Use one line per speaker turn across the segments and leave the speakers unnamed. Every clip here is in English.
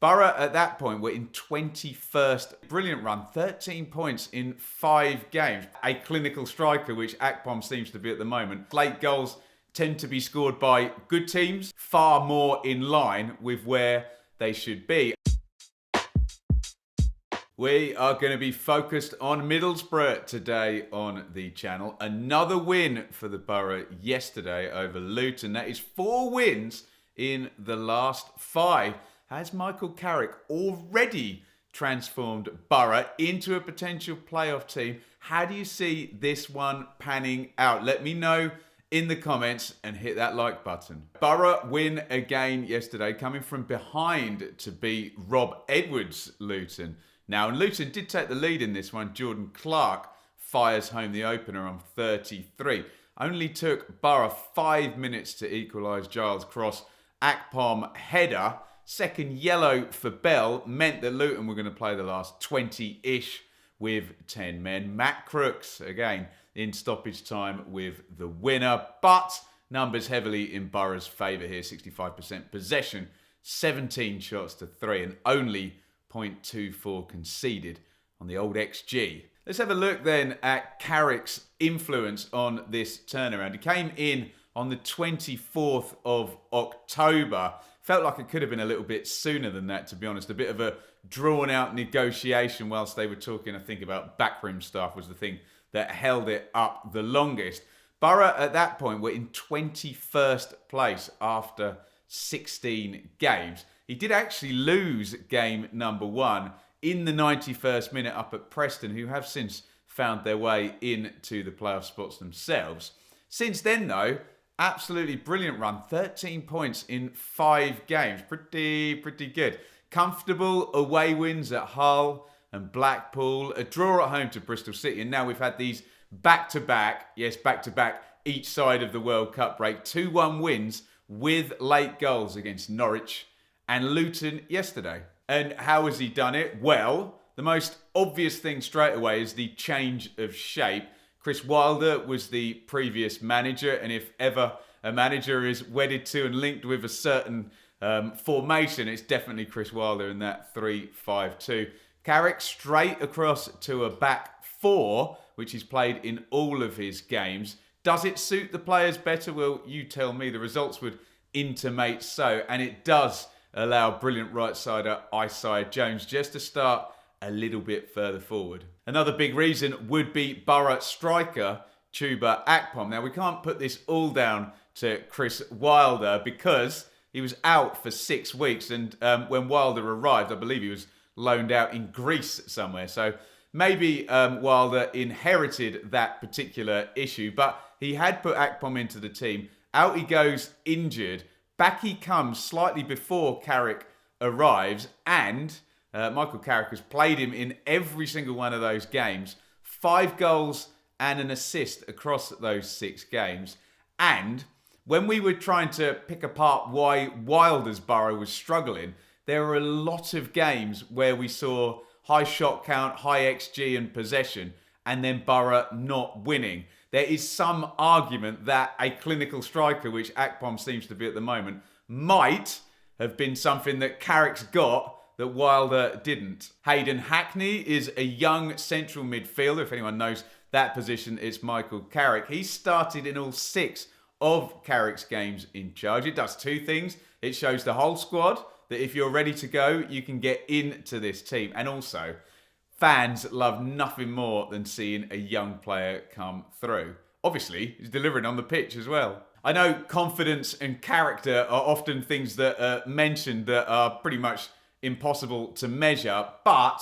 Boro at that point were in 21st. Brilliant run, 13 points in 5 games. A clinical striker, which Akpom seems to be at the moment. Late goals tend to be scored by good teams, far more in line with where they should be. We are going to be focused on Middlesbrough today on the channel. Another win for the Boro yesterday over Luton. That is 4 wins in the last 5. Has Michael Carrick already transformed Boro into a potential playoff team? How do you see this one panning out? Let me know in the comments and hit that like button. Boro win again yesterday, coming from behind to beat Rob Edwards' Luton. Now, Luton did take the lead in this one. Jordan Clark fires home the opener on 33. Only took Boro 5 minutes to equalise. Giles Cross, Akpom header. Second yellow for Bell meant that Luton were going to play the last 20-ish with 10 men. Matt Crooks, again, in stoppage time with the winner. But numbers heavily in Boro's favour here. 65% possession, 17 shots to 3 and only 0.24 conceded on the old XG. Let's have a look then at Carrick's influence on this turnaround. He came in on the 24th of October. Felt like it could have been a little bit sooner than that, to be honest. A bit of a drawn-out negotiation whilst they were talking. I think about backroom stuff was the thing that held it up the longest. Boro at that point were in 21st place after 16 games. He did actually lose game number 1 in the 91st minute up at Preston, who have since found their way into the playoff spots themselves. Since then, though, absolutely brilliant run. 13 points in 5 games. Pretty good. Comfortable away wins at Hull and Blackpool. A draw at home to Bristol City. And now we've had these back-to-back, yes, back-to-back each side of the World Cup break. 2-1 wins with late goals against Norwich and Luton yesterday. And how has he done it? Well, the most obvious thing straight away is the change of shape. Chris Wilder was the previous manager, and if ever a manager is wedded to and linked with a certain formation, it's definitely Chris Wilder in that 3-5-2. Carrick straight across to a back 4, which he's played in all of his games. Does it suit the players better? Well, you tell me. The results would intimate so, and it does allow brilliant right-sider Isaiah Jones just to start a little bit further forward. Another big reason would be Boro striker Chuba Akpom. Now, we can't put this all down to Chris Wilder because he was out for 6 weeks, and when Wilder arrived, I believe he was loaned out in Greece somewhere. So maybe Wilder inherited that particular issue, but he had put Akpom into the team. Out he goes injured. Back he comes slightly before Carrick arrives, and Michael Carrick has played him in every single one of those games. 5 goals and an assist across those 6 games. And when we were trying to pick apart why Wilder's Boro was struggling, there were a lot of games where we saw high shot count, high XG and possession, and then Boro not winning. There is some argument that a clinical striker, which Akpom seems to be at the moment, might have been something that Carrick's got that Wilder didn't. Hayden Hackney is a young central midfielder. If anyone knows that position, it's Michael Carrick. He started in all 6 of Carrick's games in charge. It does 2 things. It shows the whole squad that if you're ready to go, you can get into this team. And also, fans love nothing more than seeing a young player come through. Obviously, he's delivering on the pitch as well. I know confidence and character are often things that are mentioned that are pretty much impossible to measure, but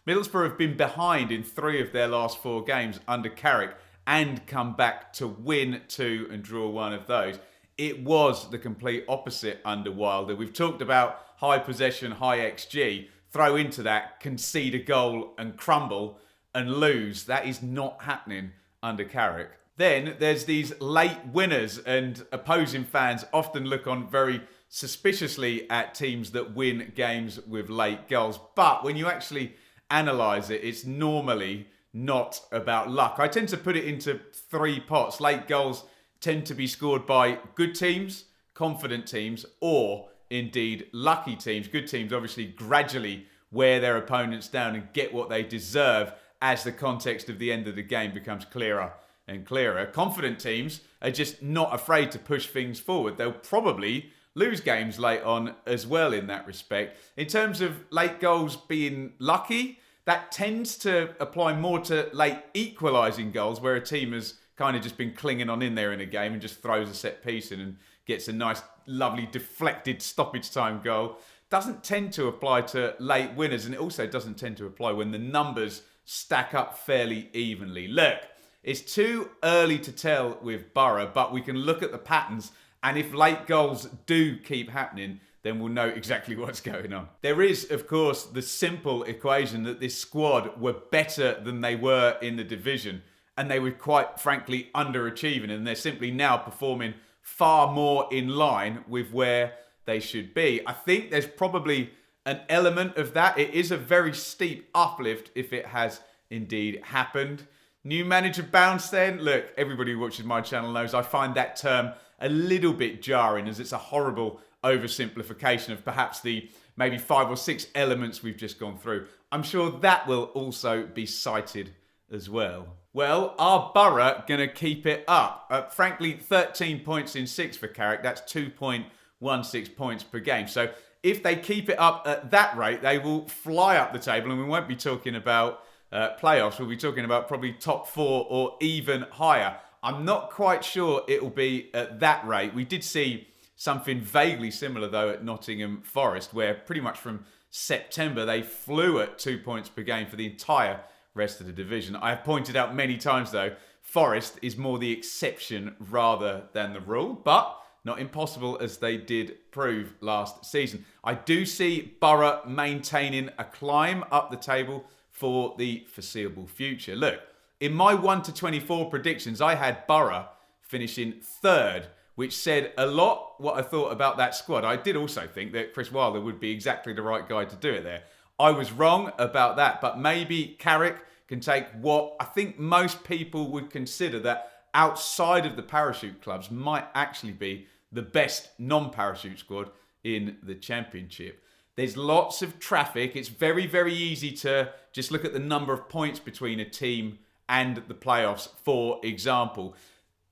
Middlesbrough have been behind in 3 of their last 4 games under Carrick and come back to win 2 and draw 1 of those. It was the complete opposite under Wilder. We've talked about high possession, high XG. Throw into that, concede a goal and crumble and lose. That is not happening under Carrick. Then there's these late winners, and opposing fans often look on very suspiciously at teams that win games with late goals. But when you actually analyse it, it's normally not about luck. I tend to put it into 3 pots. Late goals tend to be scored by good teams, confident teams, or indeed lucky teams. Good teams obviously gradually wear their opponents down and get what they deserve as the context of the end of the game becomes clearer and clearer. Confident teams are just not afraid to push things forward. They'll probably lose games late on as well in that respect. In terms of late goals being lucky, that tends to apply more to late equalising goals, where a team has kind of just been clinging on in there in a game and just throws a set piece in and gets a nice, lovely, deflected stoppage time goal. Doesn't tend to apply to late winners, and it also doesn't tend to apply when the numbers stack up fairly evenly. Look, it's too early to tell with Boro, but we can look at the patterns, and if late goals do keep happening, then we'll know exactly what's going on. There is, of course, the simple equation that this squad were better than they were in the division, and they were quite frankly underachieving, and they're simply now performing far more in line with where they should be. I think there's probably an element of that. It is a very steep uplift if it has indeed happened. New manager bounce then? Look, everybody who watches my channel knows I find that term a little bit jarring, as it's a horrible oversimplification of perhaps the maybe 5 or 6 elements we've just gone through. I'm sure that will also be cited as well. Well, are Boro going to keep it up? Frankly, 13 points in 6 for Carrick. That's 2.16 points per game. So if they keep it up at that rate, they will fly up the table, and we won't be talking about playoffs. We'll be talking about probably top 4 or even higher. I'm not quite sure it will be at that rate. We did see something vaguely similar, though, at Nottingham Forest, where pretty much from September they flew at 2 points per game for the entire rest of the division. I have pointed out many times, though, Forest is more the exception rather than the rule, but not impossible, as they did prove last season. I do see Boro maintaining a climb up the table for the foreseeable future. Look, in my 1 to 24 predictions, I had Boro finishing 3rd, which said a lot what I thought about that squad. I did also think that Chris Wilder would be exactly the right guy to do it there. I was wrong about that, but maybe Carrick can take what I think most people would consider that outside of the parachute clubs might actually be the best non-parachute squad in the Championship. There's lots of traffic. It's very, very easy to just look at the number of points between a team and the playoffs, for example.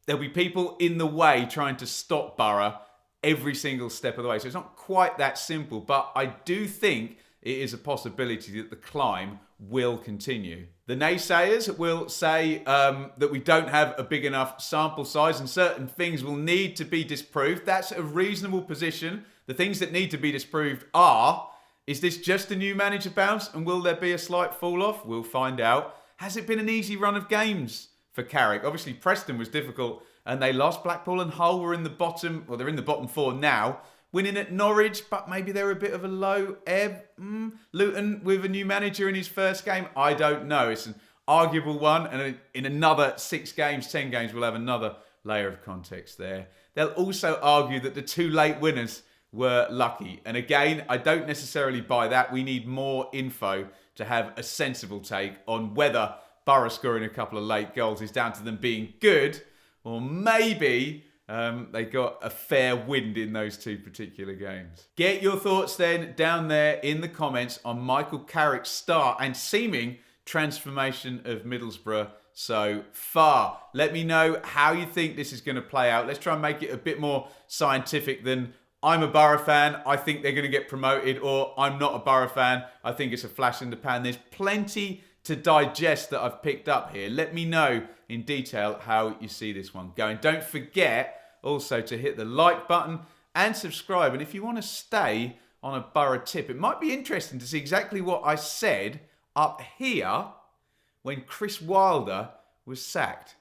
There'll be people in the way trying to stop Boro every single step of the way. So it's not quite that simple, but I do think it is a possibility that the climb will continue. The naysayers will say that we don't have a big enough sample size and certain things will need to be disproved. That's a reasonable position. The things that need to be disproved are, is this just a new manager bounce and will there be a slight fall off? We'll find out. Has it been an easy run of games for Carrick? Obviously, Preston was difficult and they lost. Blackpool and Hull were in the bottom, well, they're in the bottom 4 now. Winning at Norwich, but maybe they're a bit of a low ebb. Luton with a new manager in his first game, I don't know. It's an arguable one, and in another 6 games, 10 games, we'll have another layer of context there. They'll also argue that the 2 late winners were lucky. And again, I don't necessarily buy that. We need more info to have a sensible take on whether Boro scoring a couple of late goals is down to them being good, or maybe they got a fair wind in those 2 particular games. Get your thoughts then down there in the comments on Michael Carrick's start and seeming transformation of Middlesbrough so far. Let me know how you think this is going to play out. Let's try and make it a bit more scientific than I'm a Boro fan, I think they're going to get promoted, or I'm not a Boro fan, I think it's a flash in the pan. There's plenty to digest that I've picked up here. Let me know in detail how you see this one going. Don't forget also to hit the like button and subscribe. And if you want to stay on a Boro tip, it might be interesting to see exactly what I said up here when Chris Wilder was sacked.